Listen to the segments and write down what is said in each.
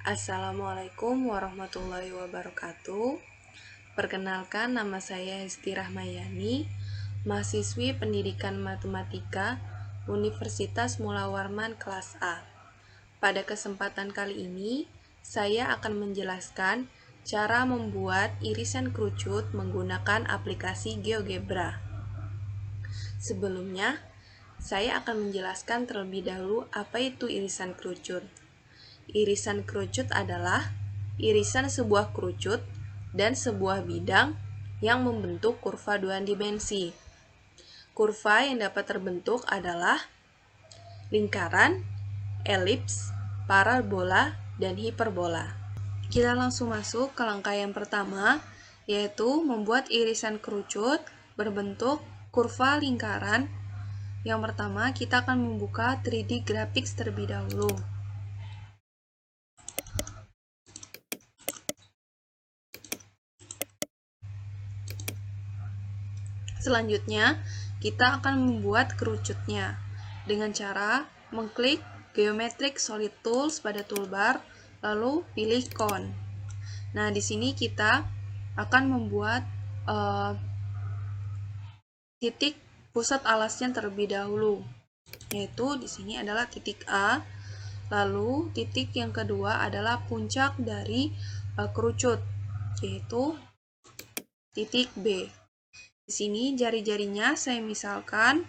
Assalamualaikum warahmatullahi wabarakatuh. Perkenalkan, nama saya Hesti Rahmayani, mahasiswi Pendidikan Matematika Universitas Mula Warman kelas A. Pada kesempatan kali ini, saya akan menjelaskan cara membuat irisan kerucut menggunakan aplikasi GeoGebra. Sebelumnya, saya akan menjelaskan terlebih dahulu apa itu irisan kerucut. Irisan kerucut adalah irisan sebuah kerucut dan sebuah bidang yang membentuk kurva dua dimensi. Kurva yang dapat terbentuk adalah lingkaran, elips, parabola, dan hiperbola. Kita langsung masuk ke langkah yang pertama, yaitu membuat irisan kerucut berbentuk kurva lingkaran. Yang pertama, kita akan membuka 3D Graphics terlebih dahulu. Selanjutnya, kita akan membuat kerucutnya dengan cara mengklik Geometric Solid Tools pada toolbar, lalu pilih Cone. Nah, di sini kita akan membuat titik pusat alasnya terlebih dahulu, yaitu di sini adalah titik A. Lalu titik yang kedua adalah puncak dari kerucut, yaitu titik B. Di sini jari-jarinya saya misalkan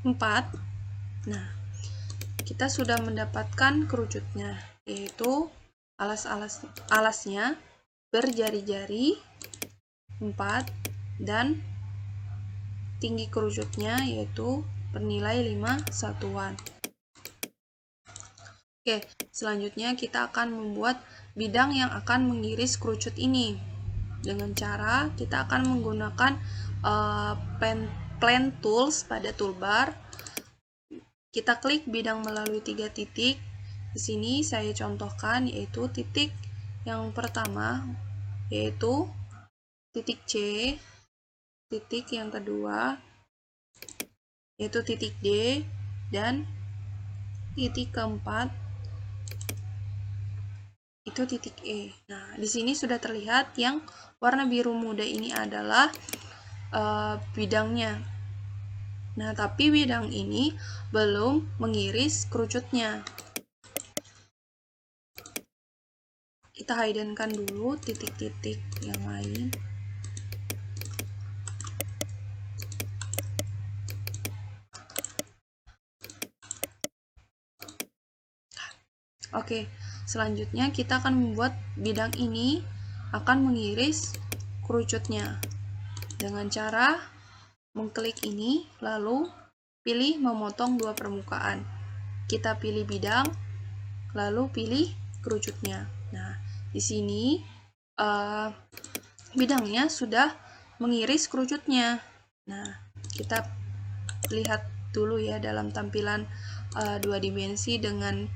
4. Nah, kita sudah mendapatkan kerucutnya, yaitu alasnya berjari-jari 4 dan tinggi kerucutnya yaitu bernilai 5 satuan. Oke, selanjutnya kita akan membuat bidang yang akan mengiris kerucut ini. Dengan cara kita akan menggunakan Plan Tools pada toolbar. Kita klik bidang melalui 3 titik. Di sini saya contohkan yaitu titik yang pertama yaitu titik C, titik yang kedua yaitu titik D, dan titik keempat itu titik E. Nah, di sini sudah terlihat yang warna biru muda ini adalah bidangnya. Nah, tapi bidang ini belum mengiris kerucutnya. Kita hiddenkan dulu titik-titik yang lain. Oke, selanjutnya kita akan membuat bidang ini akan mengiris kerucutnya dengan cara mengklik ini, lalu pilih memotong dua permukaan. Kita pilih bidang, lalu pilih kerucutnya. Nah, di sini bidangnya sudah mengiris kerucutnya. Nah, kita lihat dulu ya dalam tampilan dua dimensi dengan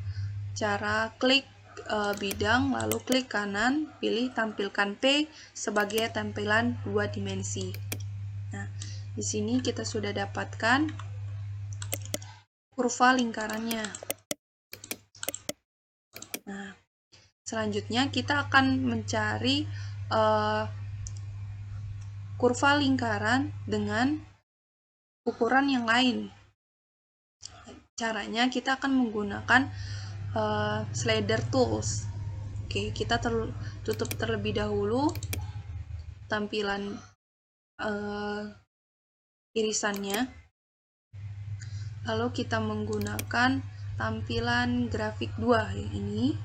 cara klik bidang, lalu klik kanan, pilih tampilkan P sebagai tampilan dua dimensi. Nah, di sini kita sudah dapatkan kurva lingkarannya. Nah, selanjutnya kita akan mencari kurva lingkaran dengan ukuran yang lain. Caranya kita akan menggunakan slider tools. Oke, kita tutup terlebih dahulu tampilan irisannya. Lalu kita menggunakan tampilan grafik 2 ini.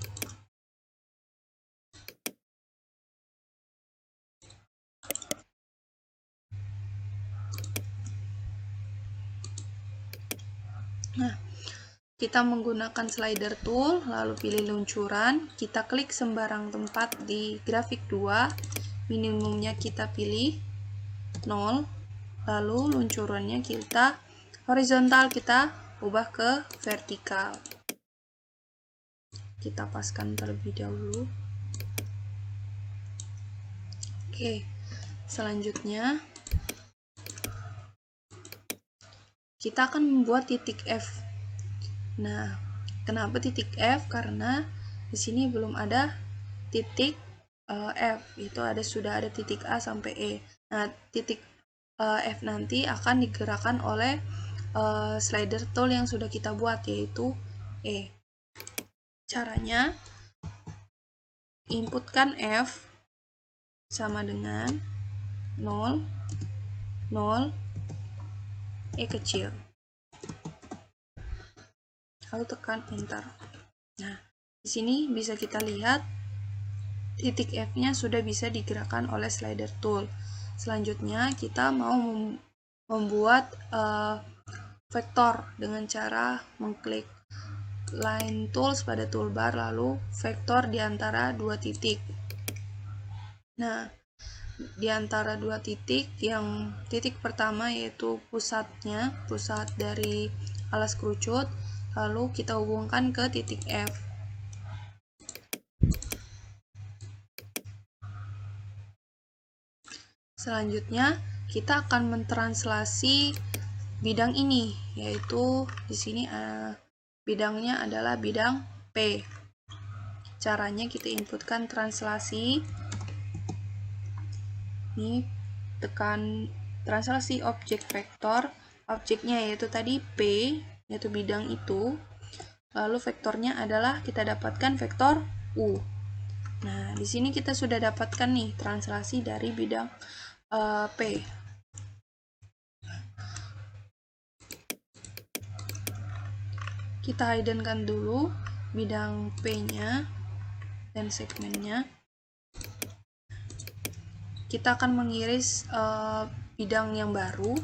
Nah, kita menggunakan slider tool, lalu pilih luncuran, kita klik sembarang tempat di grafik 2, minimumnya kita pilih 0, lalu luncurannya kita horizontal kita ubah ke vertikal. Kita paskan terlebih dahulu. Oke, selanjutnya kita akan membuat titik F. Nah, kenapa titik F? Karena di sini belum ada titik F, itu sudah ada titik A sampai E. Nah, titik F nanti akan digerakkan oleh slider tool yang sudah kita buat, yaitu E. Caranya, inputkan F sama dengan 0, 0, E kecil. Lalu tekan enter. Nah, di sini bisa kita lihat titik F-nya sudah bisa digerakkan oleh slider tool. Selanjutnya kita mau membuat vektor dengan cara mengklik line tools pada toolbar lalu vektor di antara dua titik. Nah, di antara dua titik, yang titik pertama yaitu pusat dari alas kerucut, lalu kita hubungkan ke titik F. Selanjutnya, kita akan mentranslasi bidang ini, yaitu di sini bidangnya adalah bidang P. Caranya kita inputkan translasi. Ini tekan translasi objek vektor. Objeknya yaitu tadi P, yaitu bidang itu. Lalu vektornya adalah kita dapatkan vektor U. Nah, di sini kita sudah dapatkan nih translasi dari bidang P. Kita hiddenkan dulu bidang P-nya dan segmennya. Kita akan mengiris bidang yang baru.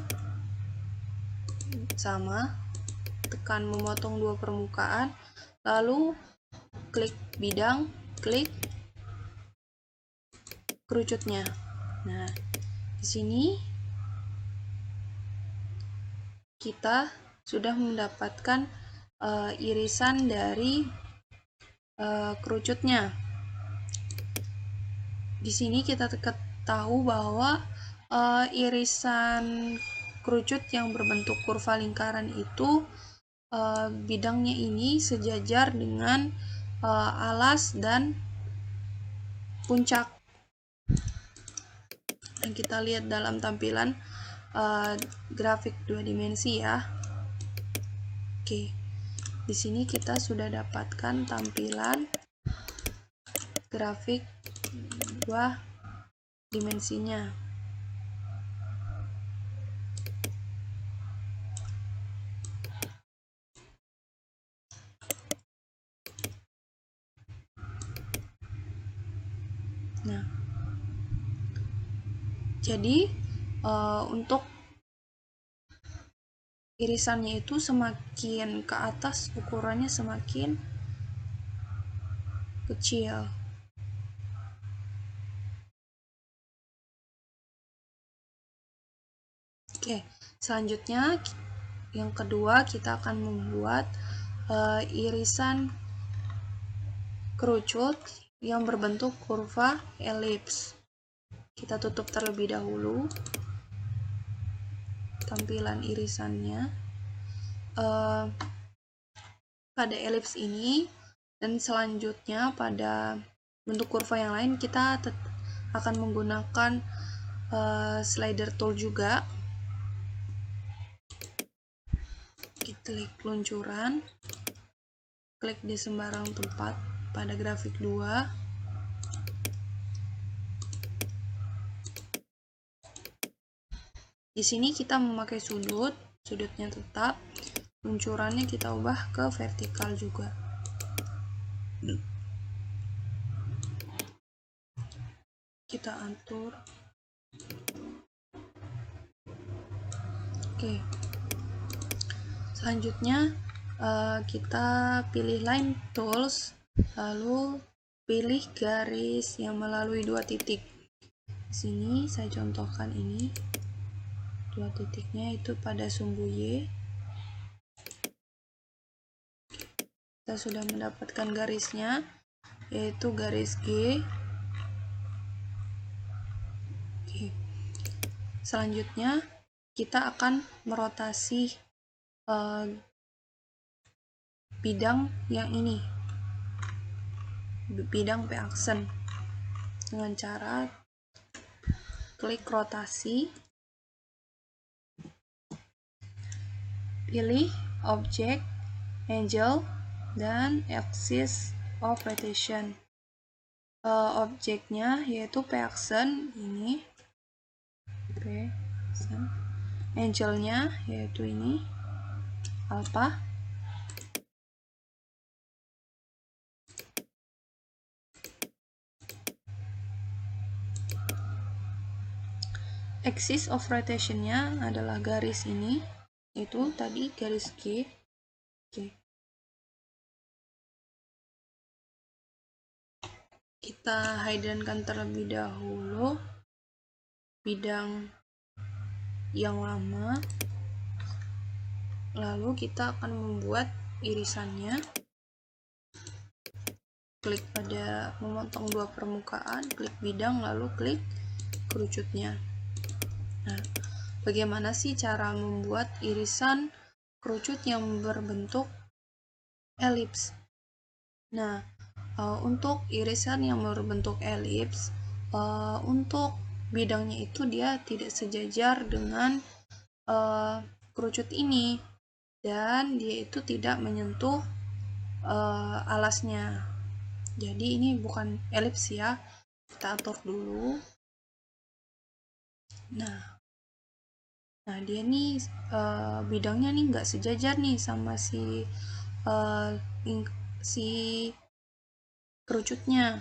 Sama, tekan memotong dua permukaan, lalu klik bidang, klik kerucutnya. Nah, di sini kita sudah mendapatkan irisan dari kerucutnya. Di sini kita tahu bahwa irisan kerucut yang berbentuk kurva lingkaran itu bidangnya ini sejajar dengan alas dan puncak. Dan kita lihat dalam tampilan grafik dua dimensi ya. Oke, di sini kita sudah dapatkan tampilan grafik dua dimensinya. Nah, jadi untuk irisannya itu semakin ke atas ukurannya semakin kecil. Oke, selanjutnya yang kedua kita akan membuat irisan kerucut yang berbentuk kurva elips. Kita tutup terlebih dahulu tampilan irisannya pada elips ini, dan selanjutnya pada bentuk kurva yang lain kita akan menggunakan slider tool juga. Klik luncuran, klik di sembarang tempat pada grafik 2. Di sini kita memakai sudutnya tetap, luncurannya kita ubah ke vertikal juga. Kita atur. Oke. Selanjutnya kita pilih line tools, lalu pilih garis yang melalui dua titik. Di sini saya contohkan ini. Dua titiknya itu pada sumbu Y. Kita sudah mendapatkan garisnya, yaitu garis G. Oke. Selanjutnya kita akan merotasi bidang yang ini. bidang P aksen dengan cara klik rotasi, pilih objek, angle, dan axis of rotation. Objeknya yaitu P aksen ini, P aksen. Angle-nya yaitu ini, alpha. Axis of rotation-nya adalah garis ini, itu tadi garis G. Oke. Kita hiddenkan terlebih dahulu bidang yang lama, lalu kita akan membuat irisannya. Klik pada memotong dua permukaan, klik bidang, lalu klik kerucutnya. Nah, bagaimana sih cara membuat irisan kerucut yang berbentuk elips? Nah, untuk irisan yang berbentuk elips, untuk bidangnya itu dia tidak sejajar dengan kerucut ini, dan dia itu tidak menyentuh alasnya. Jadi ini bukan elips ya, kita atur dulu. Nah dia nih bidangnya nih nggak sejajar nih sama si kerucutnya.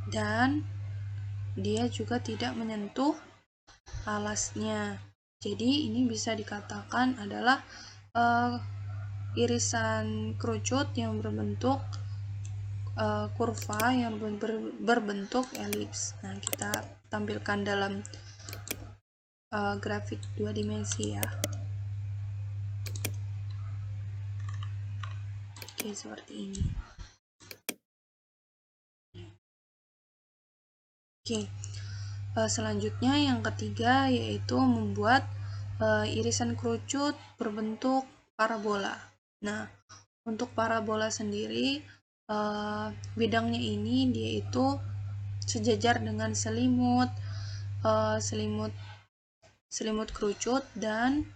Dan dia juga tidak menyentuh alasnya. Jadi ini bisa dikatakan adalah irisan kerucut yang berbentuk kurva yang berbentuk elips. Nah, kita tampilkan dalam grafik 2 dimensi ya. Oke, seperti ini. Oke, selanjutnya yang ketiga yaitu membuat irisan kerucut berbentuk parabola. Nah, untuk parabola sendiri bidangnya ini dia itu sejajar dengan selimut kerucut dan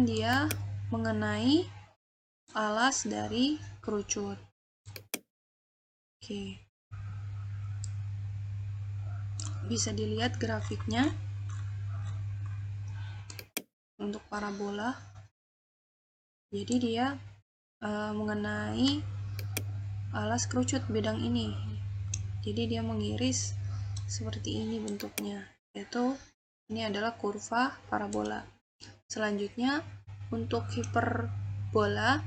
dia mengenai alas dari kerucut. Oke. Bisa dilihat grafiknya untuk parabola. Jadi dia mengenai alas kerucut bidang ini. Jadi dia mengiris seperti ini bentuknya, yaitu ini adalah kurva parabola. Selanjutnya untuk hiperbola,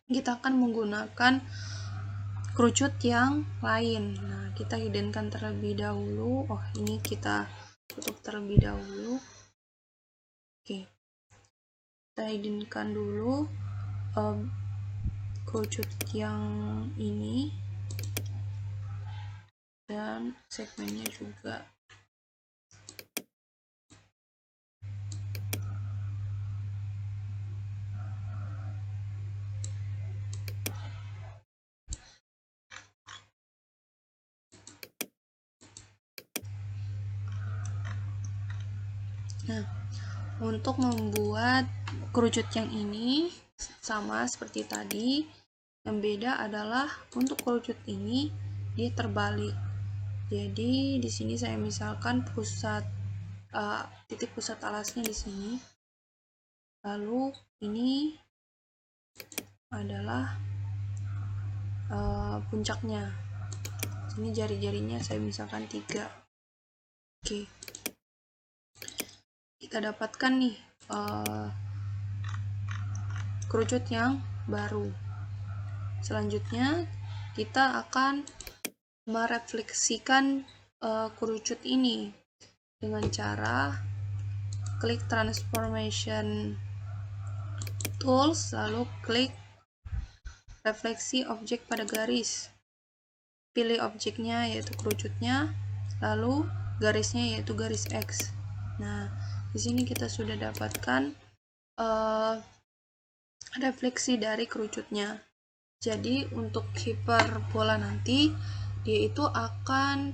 kita akan menggunakan kerucut yang lain. Nah, kita hiddenkan terlebih dahulu. Oh, ini kita tutup terlebih dahulu. Oke, kita hiddenkan dulu kerucut yang ini dan segmennya juga. Nah, untuk membuat kerucut yang ini sama seperti tadi, yang beda adalah untuk kerucut ini dia terbalik. Jadi di sini saya misalkan titik pusat alasnya di sini. Lalu ini adalah puncaknya. Ini jari-jarinya saya misalkan 3. Oke. Kita dapatkan nih kerucut yang baru. Selanjutnya kita akan merefleksikan kerucut ini dengan cara klik transformation Tools, lalu klik refleksi objek pada garis. Pilih objeknya yaitu kerucutnya, lalu garisnya yaitu garis X. Nah, di sini kita sudah dapatkan refleksi dari kerucutnya. Jadi untuk hiperbola nanti dia itu akan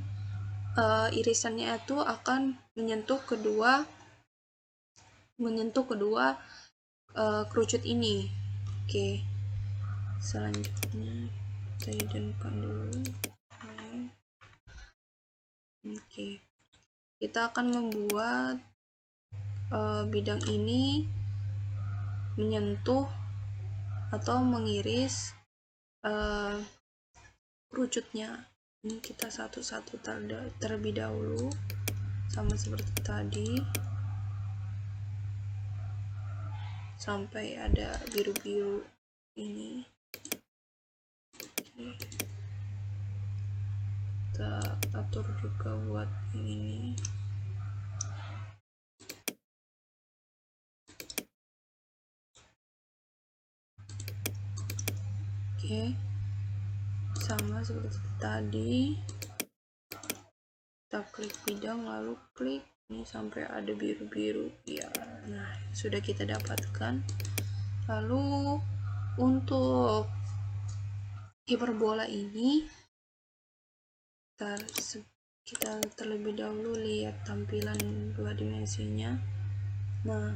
irisannya itu akan menyentuh kedua kerucut ini. Oke. Selanjutnya kita hidupkan dulu. Oke. Kita akan membuat bidang ini menyentuh atau mengiris kerucutnya. Ini kita satu-satu terlebih dahulu, sama seperti tadi, sampai ada biru-biru ini. Oke. Kita atur juga buat yang ini. Oke, sama seperti tadi, kita klik bidang lalu klik ini sampai ada biru-biru ya. Nah, sudah kita dapatkan. Lalu untuk hiperbola ini kita terlebih dahulu lihat tampilan dua dimensinya. Nah,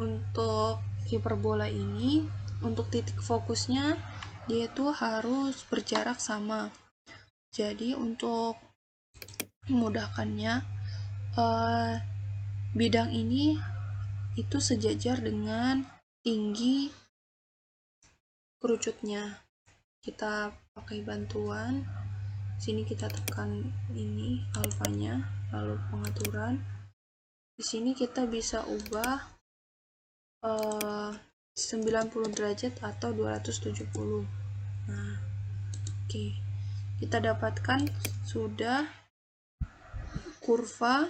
untuk hiperbola ini, untuk titik fokusnya dia tuh harus berjarak sama. Jadi untuk memudahkannya, bidang ini itu sejajar dengan tinggi kerucutnya. Kita pakai bantuan, sini kita tekan ini alfanya, lalu pengaturan. Di sini kita bisa ubah 90 derajat atau 270. Nah, oke. Kita dapatkan sudah kurva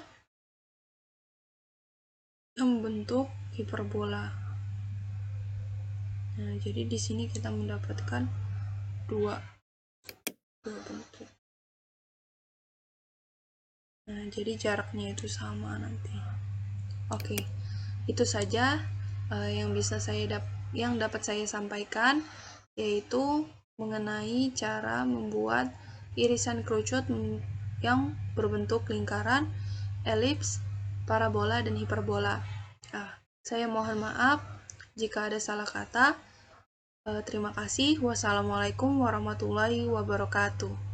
yang membentuk hiperbola. Nah, jadi di sini kita mendapatkan dua bentuk. Nah, jadi jaraknya itu sama nanti. Oke, itu saja yang dapat saya sampaikan, yaitu mengenai cara membuat irisan kerucut yang berbentuk lingkaran, elips, parabola, dan hiperbola. Saya mohon maaf jika ada salah kata. Terima kasih. Wassalamualaikum warahmatullahi wabarakatuh.